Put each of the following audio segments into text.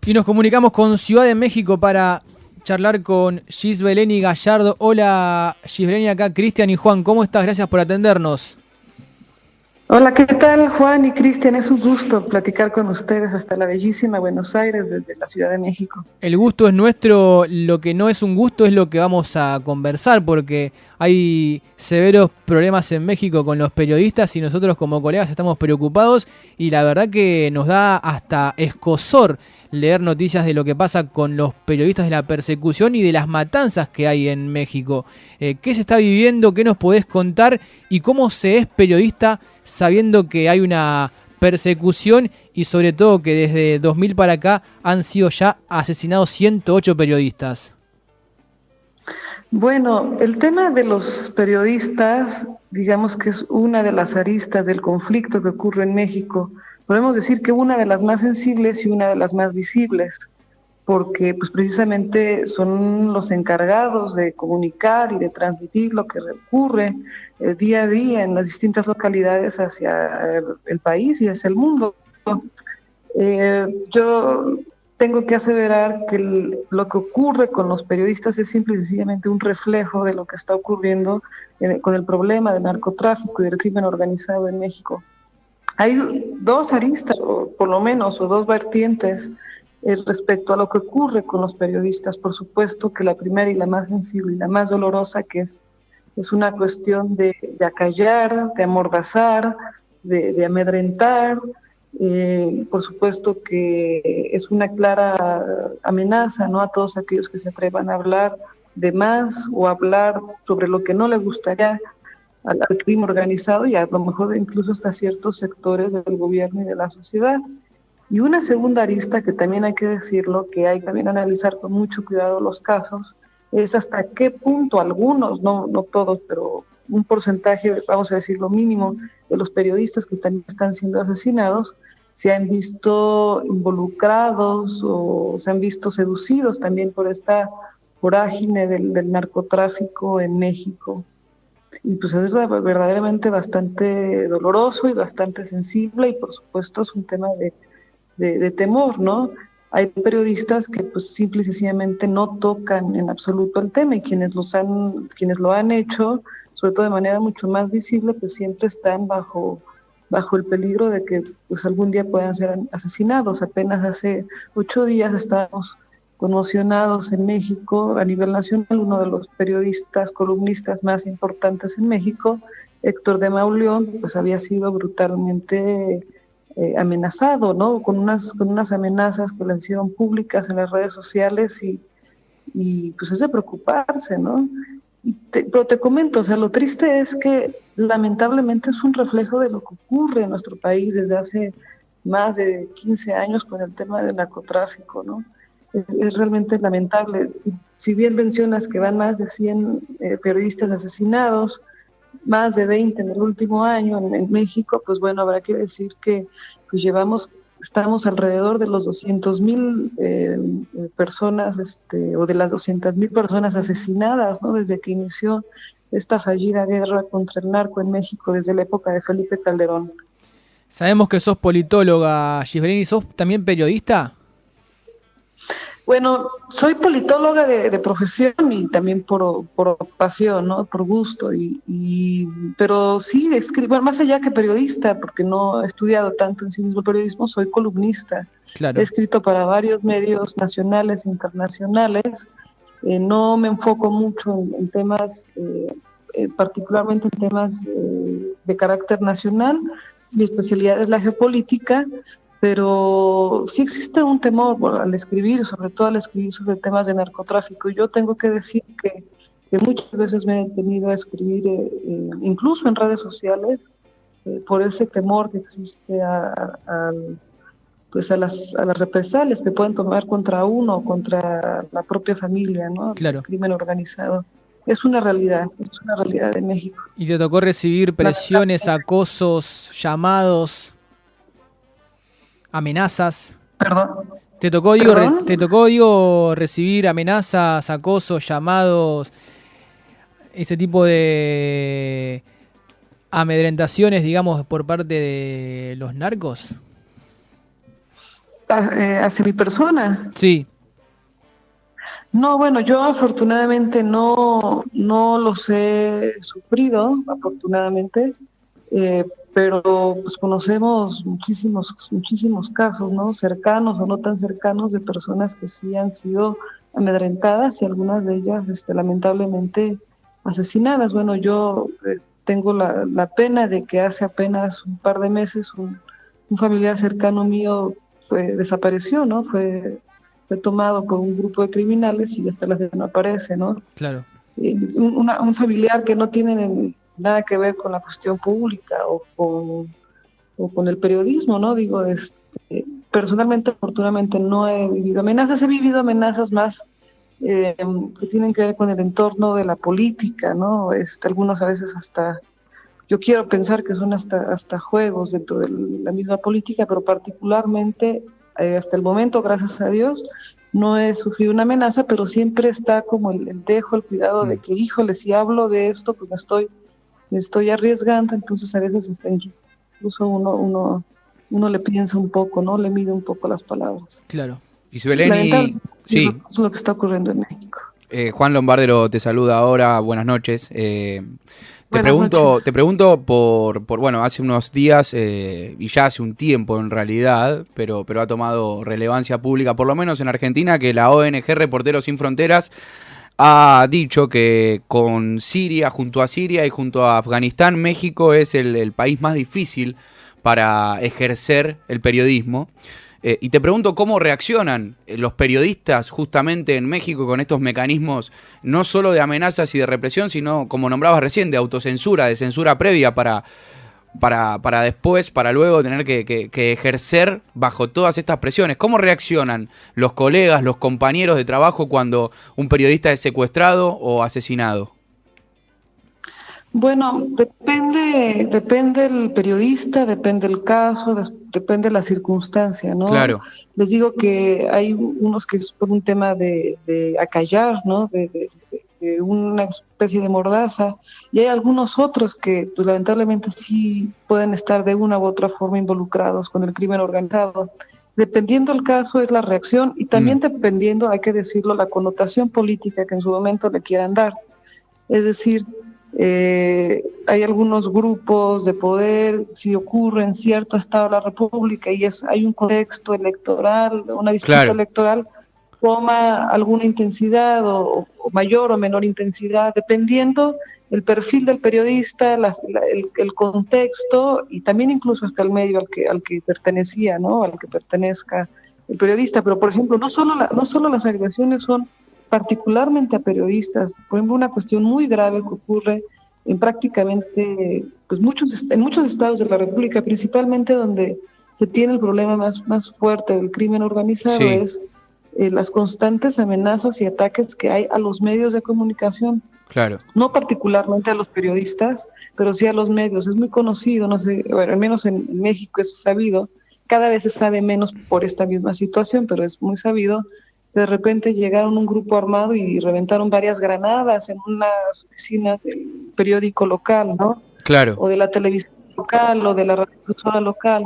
Y nos comunicamos con Ciudad de México para charlar con Gisbeleni Gallardo. Hola Gisbeleni, acá Cristian y Juan, ¿cómo estás? Gracias por atendernos. Hola, ¿qué tal Juan y Cristian? Es un gusto platicar con ustedes hasta la bellísima Buenos Aires desde la Ciudad de México. El gusto es nuestro, lo que no es un gusto es lo que vamos a conversar, porque hay severos problemas en México con los periodistas y nosotros como colegas estamos preocupados y la verdad que nos da hasta escozor leer noticias de lo que pasa con los periodistas, de la persecución y de las matanzas que hay en México. ¿Qué se está viviendo? ¿Qué nos podés contar? ¿Y cómo se es periodista sabiendo que hay una persecución y sobre todo que desde 2000 para acá han sido ya asesinados 108 periodistas? Bueno, el tema de los periodistas, digamos que es una de las aristas del conflicto que ocurre en México. Podemos decir que una de las más sensibles y una de las más visibles, porque pues precisamente son los encargados de comunicar y de transmitir lo que ocurre día a día en las distintas localidades hacia el país y hacia el mundo. Yo tengo que aseverar que lo que ocurre con los periodistas es simple y sencillamente un reflejo de lo que está ocurriendo con el problema del narcotráfico y del crimen organizado en México. Hay dos aristas, o por lo menos, o dos vertientes respecto a lo que ocurre con los periodistas. Por supuesto que la primera y la más sensible y la más dolorosa, que es una cuestión de acallar, de amordazar, de amedrentar. Por supuesto que es una clara amenaza, ¿no?, a todos aquellos que se atrevan a hablar de más o hablar sobre lo que no le gustaría al crimen organizado y a lo mejor incluso hasta ciertos sectores del gobierno y de la sociedad. Y una segunda arista que también hay que decirlo, que hay que también analizar con mucho cuidado los casos, es hasta qué punto algunos, no todos, pero un porcentaje, vamos a decirlo mínimo, de los periodistas que también están siendo asesinados, se han visto involucrados o se han visto seducidos también por esta vorágine del narcotráfico en México. Y pues es verdaderamente bastante doloroso y bastante sensible y por supuesto es un tema de temor, ¿no? Hay periodistas que pues simple y sencillamente no tocan en absoluto el tema y quienes lo han hecho, sobre todo de manera mucho más visible, pues siempre están bajo el peligro de que pues algún día puedan ser asesinados. Apenas hace 8 días estábamos conmocionados en México a nivel nacional. Uno de los periodistas, columnistas más importantes en México, Héctor de Mauleón, pues había sido brutalmente amenazado, ¿no? Con unas amenazas que le hicieron públicas en las redes sociales y pues es de preocuparse, ¿no? Pero te comento, o sea, lo triste es que lamentablemente es un reflejo de lo que ocurre en nuestro país desde hace más de 15 años con el tema del narcotráfico, ¿no? Es realmente lamentable. Si bien mencionas que van más de 100 periodistas asesinados, más de 20 en el último año en México, pues bueno, habrá que decir que pues estamos alrededor de los 200,000 personas, o de las 200,000 personas asesinadas, ¿no?, desde que inició esta fallida guerra contra el narco en México, desde la época de Felipe Calderón. Sabemos que sos politóloga, Gisbeleni, ¿sos también periodista? Bueno, soy politóloga de profesión y también por pasión, ¿no? Por gusto, pero sí escribo, bueno, más allá que periodista, porque no he estudiado tanto en sí mismo el periodismo, soy columnista. He Claro. escrito para varios medios nacionales e internacionales. No me enfoco mucho en temas, particularmente en temas de carácter nacional. Mi especialidad es la geopolítica, pero sí existe un temor al escribir, sobre todo al escribir sobre temas de narcotráfico. Yo tengo que decir que muchas veces me he tenido a escribir, incluso en redes sociales, por ese temor que existe pues a las represalias que pueden tomar contra uno o contra la propia familia, ¿no? El Claro. crimen organizado. Es una realidad en México. ¿Y te tocó recibir presiones, acosos, llamados, amenazas? Perdón. ¿Te tocó, ¿Perdón? recibir amenazas, acosos, llamados, ese tipo de amedrentaciones, digamos, por parte de los narcos? hacia mi persona. Sí, No, bueno, yo afortunadamente no los he sufrido, afortunadamente, pero pues conocemos muchísimos casos, ¿no? Cercanos o no tan cercanos de personas que sí han sido amedrentadas y algunas de ellas, lamentablemente asesinadas. Bueno, yo tengo la pena de que hace apenas un par de meses un familiar cercano mío desapareció, ¿no? Fue tomado por un grupo de criminales y hasta la fecha no aparece, ¿no? claro. Un familiar que no tiene nada que ver con la cuestión pública o con el periodismo, ¿no? Digo, personalmente, afortunadamente, no he vivido amenazas, he vivido amenazas más que tienen que ver con el entorno de la política, ¿no? Algunos a veces hasta, yo quiero pensar que son hasta juegos dentro de la misma política, pero particularmente, hasta el momento, gracias a Dios, no he sufrido una amenaza, pero siempre está como el dejo, el cuidado de que, híjole, si hablo de esto, pues me estoy arriesgando, entonces a veces hasta incluso uno le piensa un poco, ¿no? Le mide un poco las palabras. Claro. Isbeleni, sí. Es lo que está ocurriendo en México. Juan Lombardero te saluda ahora, buenas noches. Buenas noches. Te pregunto bueno, hace unos días, y ya hace un tiempo en realidad, pero ha tomado relevancia pública, por lo menos en Argentina, que la ONG Reporteros Sin Fronteras ha dicho que con Siria, junto a Siria y junto a Afganistán, México es el país más difícil para ejercer el periodismo. Y te pregunto cómo reaccionan los periodistas justamente en México con estos mecanismos no solo de amenazas y de represión, sino, como nombrabas recién, de autocensura, de censura previa para después, para luego tener que ejercer bajo todas estas presiones. ¿Cómo reaccionan los colegas, los compañeros de trabajo cuando un periodista es secuestrado o asesinado? Bueno, depende el periodista, depende el caso, depende la circunstancia, ¿no? Claro. Les digo que hay unos que es por un tema de acallar, ¿no? De una especie de mordaza, y hay algunos otros que, pues, lamentablemente sí pueden estar de una u otra forma involucrados con el crimen organizado. Dependiendo el caso es la reacción y también dependiendo, hay que decirlo, la connotación política que en su momento le quieran dar. Es decir, hay algunos grupos de poder, si ocurre en cierto estado de la República y hay un contexto electoral, una disputa electoral, toma alguna intensidad o mayor o menor intensidad, dependiendo el perfil del periodista, el contexto y también incluso hasta el medio al que pertenecía, ¿no? Al que pertenezca el periodista. Pero, por ejemplo, no solo las agresiones son particularmente a periodistas. Por ejemplo, una cuestión muy grave que ocurre en prácticamente pues en muchos estados de la República, principalmente donde se tiene el problema más fuerte del crimen organizado, es las constantes amenazas y ataques que hay a los medios de comunicación. Claro. No particularmente a los periodistas, pero sí a los medios. Es muy conocido, no sé, bueno, al menos en México es sabido, cada vez se sabe menos por esta misma situación, pero es muy sabido. De repente llegaron un grupo armado y reventaron varias granadas en unas oficinas del periódico local, ¿no? Claro. O de la televisión local o de la radiodifusora local.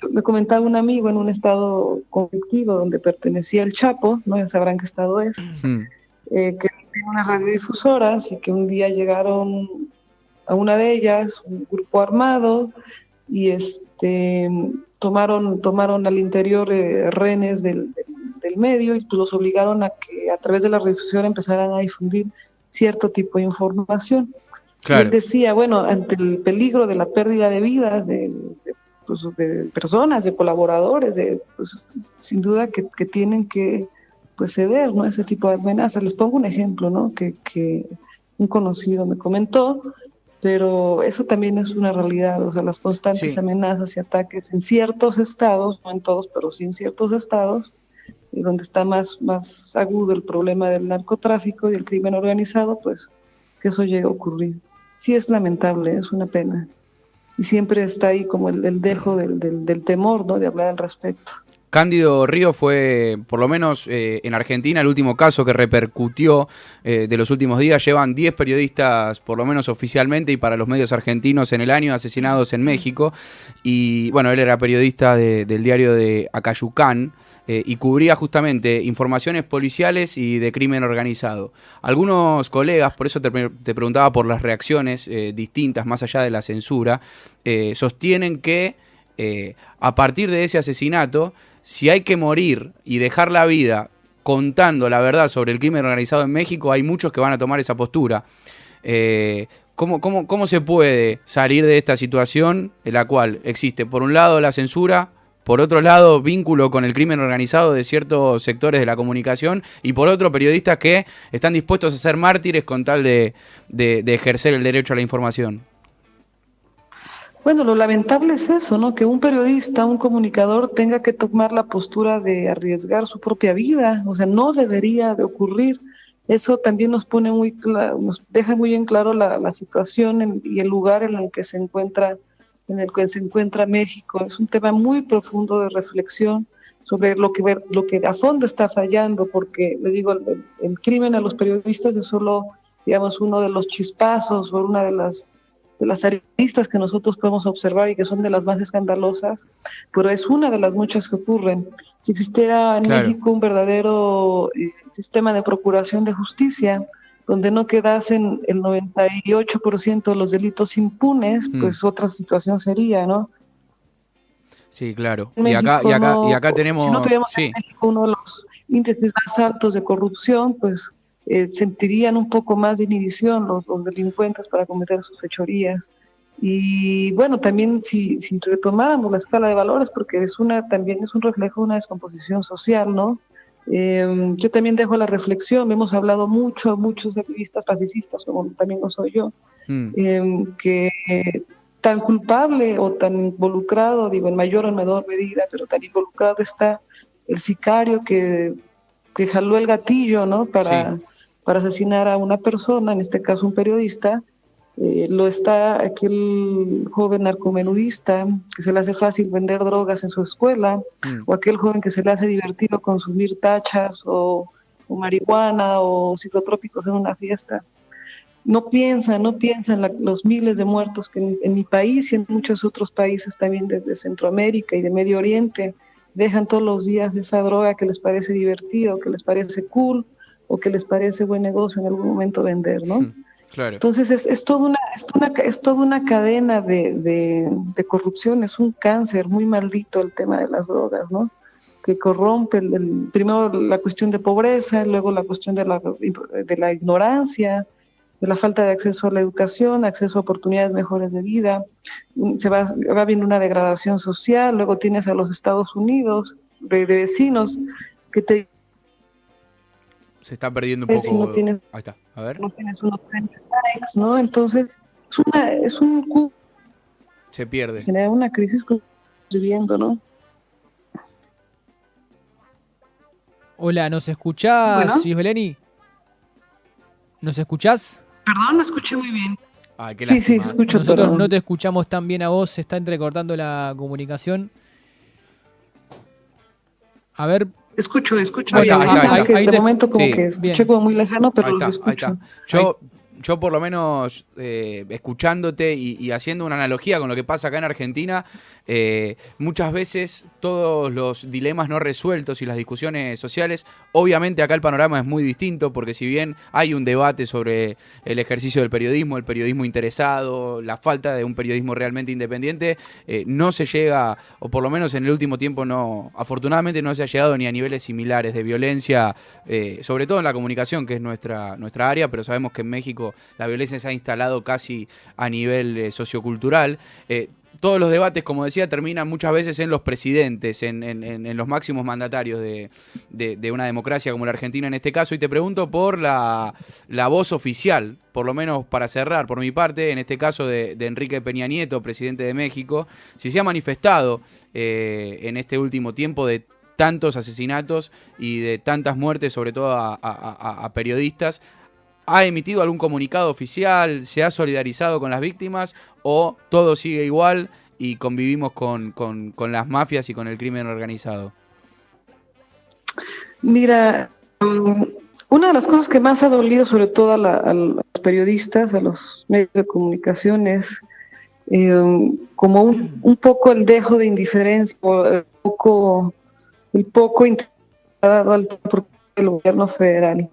Me comentaba un amigo en un estado conflictivo donde pertenecía el Chapo, ¿no? Ya sabrán qué estado es, que tiene unas radiodifusoras y que un día llegaron a una de ellas, un grupo armado, y tomaron al interior rehenes del medio y pues los obligaron a que a través de la radiodifusión empezaran a difundir cierto tipo de información. Claro. Y él decía, bueno, ante el peligro de la pérdida de vidas, de personas, de colaboradores, pues, sin duda que tienen que pues ceder, ¿no? Ese tipo de amenazas. Les pongo un ejemplo, ¿no? Que un conocido me comentó, pero eso también es una realidad, o sea, las constantes amenazas y ataques en ciertos estados, no en todos, pero sí en ciertos estados, donde está más agudo el problema del narcotráfico y el crimen organizado, pues que eso llegue a ocurrir. Sí es lamentable, es una pena. Y siempre está ahí como el dejo del temor, ¿no? De hablar al respecto. Cándido Ríos fue, por lo menos en Argentina, el último caso que repercutió de los últimos días. Llevan 10 periodistas, por lo menos oficialmente y para los medios argentinos en el año, asesinados en México. Y bueno, él era periodista del diario de Acayucán y cubría justamente informaciones policiales y de crimen organizado. Algunos colegas, por eso te preguntaba por las reacciones distintas, más allá de la censura, sostienen que a partir de ese asesinato, si hay que morir y dejar la vida contando la verdad sobre el crimen organizado en México, hay muchos que van a tomar esa postura. ¿Cómo se puede salir de esta situación en la cual existe, por un lado, la censura, por otro lado, vínculo con el crimen organizado de ciertos sectores de la comunicación, y por otro, periodistas que están dispuestos a ser mártires con tal de ejercer el derecho a la información? Bueno, lo lamentable es eso, ¿no? Que un periodista, un comunicador tenga que tomar la postura de arriesgar su propia vida, o sea, no debería de ocurrir. Eso también nos pone nos deja muy en claro la situación y el lugar en el que se encuentra, México. Es un tema muy profundo de reflexión sobre lo que a fondo está fallando, porque les digo, el crimen a los periodistas es solo, digamos, uno de los chispazos o una de las aristas que nosotros podemos observar y que son de las más escandalosas, pero es una de las muchas que ocurren. Si existiera en México un verdadero sistema de procuración de justicia, donde no quedasen el 98% de los delitos impunes, pues otra situación sería, ¿no? Sí, claro. Y acá tenemos... Si no tuviéramos en México uno de los índices más altos de corrupción, pues sentirían un poco más de inhibición los delincuentes para cometer sus fechorías. Y bueno, también si retomáramos la escala de valores, porque también es un reflejo de una descomposición social, ¿no? Yo también dejo la reflexión, hemos hablado muchos activistas pacifistas, como también lo soy yo, que tan culpable o tan involucrado, digo, en mayor o menor medida, pero tan involucrado está el sicario que jaló el gatillo, ¿no? Para asesinar a una persona, en este caso un periodista. Lo está aquel joven narcomenudista que se le hace fácil vender drogas en su escuela, o aquel joven que se le hace divertido consumir tachas o marihuana o psicotrópicos en una fiesta. No piensa en los miles de muertos que en mi país y en muchos otros países también desde Centroamérica y de Medio Oriente dejan todos los días de esa droga que les parece divertido, que les parece cool o que les parece buen negocio en algún momento vender, ¿no? Claro. Entonces es toda una cadena de corrupción, es un cáncer muy maldito el tema de las drogas, ¿no? Que corrompe primero la cuestión de pobreza, luego la cuestión de la ignorancia, de la falta de acceso a la educación, acceso a oportunidades mejores de vida. Se va viendo una degradación social. Luego tienes a los Estados Unidos de vecinos que te... Se está perdiendo un poco. Si no tienes, ahí está, a ver. No tienes unos likes, ¿no? Entonces se pierde. Genera una crisis que estamos viviendo, ¿no? Hola, ¿nos escuchás, Isbeleni? ¿Nos escuchás? Perdón, no escuché muy bien. Ay, qué sí, escucho. Nosotros no te escuchamos tan bien a vos, se está entrecortando la comunicación. A ver. Escucho. Ahí está. De momento como que escuché como muy lejano, pero lo escucho. Ahí está. Yo por lo menos escuchándote y haciendo una analogía con lo que pasa acá en Argentina, muchas veces todos los dilemas no resueltos y las discusiones sociales, obviamente acá el panorama es muy distinto, porque si bien hay un debate sobre el ejercicio del periodismo, el periodismo interesado, la falta de un periodismo realmente independiente, no se llega, o por lo menos en el último tiempo afortunadamente no se ha llegado ni a niveles similares de violencia, sobre todo en la comunicación, que es nuestra área, pero sabemos que en México la violencia se ha instalado casi a nivel sociocultural. Todos los debates, como decía, terminan muchas veces en los presidentes, en los máximos mandatarios de una democracia como la Argentina en este caso. Y te pregunto por la voz oficial, por lo menos para cerrar, por mi parte, en este caso de Enrique Peña Nieto, presidente de México, si se ha manifestado en este último tiempo de tantos asesinatos y de tantas muertes, sobre todo a periodistas. ¿Ha emitido algún comunicado oficial? ¿Se ha solidarizado con las víctimas? ¿O todo sigue igual y convivimos con las mafias y con el crimen organizado? Mira, una de las cosas que más ha dolido sobre todo a los periodistas, a los medios de comunicación es como un poco el dejo de indiferencia, o el poco interés dado por el gobierno federal.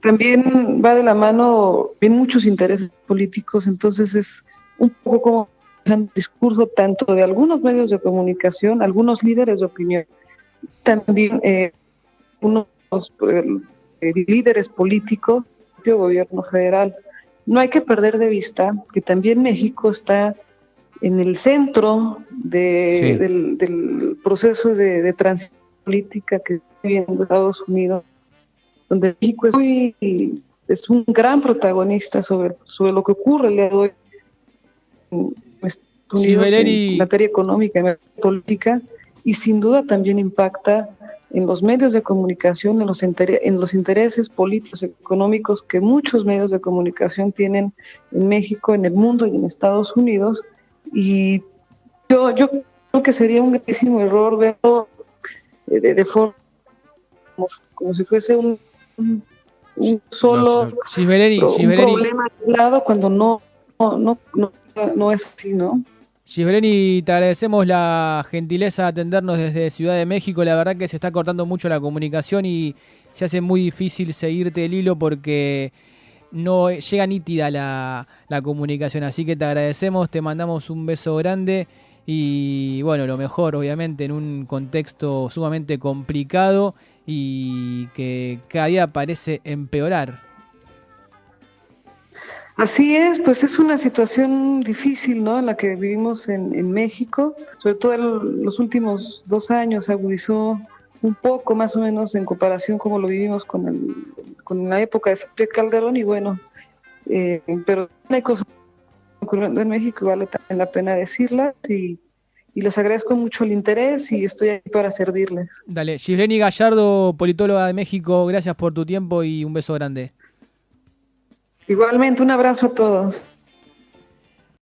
También va de la mano bien muchos intereses políticos, entonces es un poco como el discurso tanto de algunos medios de comunicación, algunos líderes de opinión, también unos líderes políticos del gobierno federal. No hay que perder de vista que también México está en el centro del proceso de transición política que está viviendo Estados Unidos, donde México es un gran protagonista sobre lo que ocurre el día de hoy en Estados Unidos en materia económica y política, y sin duda también impacta en los medios de comunicación, en los intereses políticos y económicos que muchos medios de comunicación tienen en México, en el mundo y en Estados Unidos. Y yo creo que sería un gravísimo error verlo de forma como si fuese un solo problema aislado, cuando no es así, ¿no? Gisbeleni, te agradecemos la gentileza de atendernos desde Ciudad de México. La verdad que se está cortando mucho la comunicación y se hace muy difícil seguirte el hilo porque no llega nítida la comunicación. Así que te agradecemos, te mandamos un beso grande y bueno, lo mejor obviamente en un contexto sumamente complicado y que cada día parece empeorar. Así es, pues es una situación difícil, ¿no?, en la que vivimos en México, sobre todo en los últimos 2 años se agudizó un poco más o menos en comparación como lo vivimos con la época de Felipe Calderón, y bueno, pero hay cosas ocurriendo en México y vale también la pena decirlas, y les agradezco mucho el interés y estoy aquí para servirles. Dale, Gisbeleni Gallardo, politóloga de México, gracias por tu tiempo y un beso grande. Igualmente, un abrazo a todos.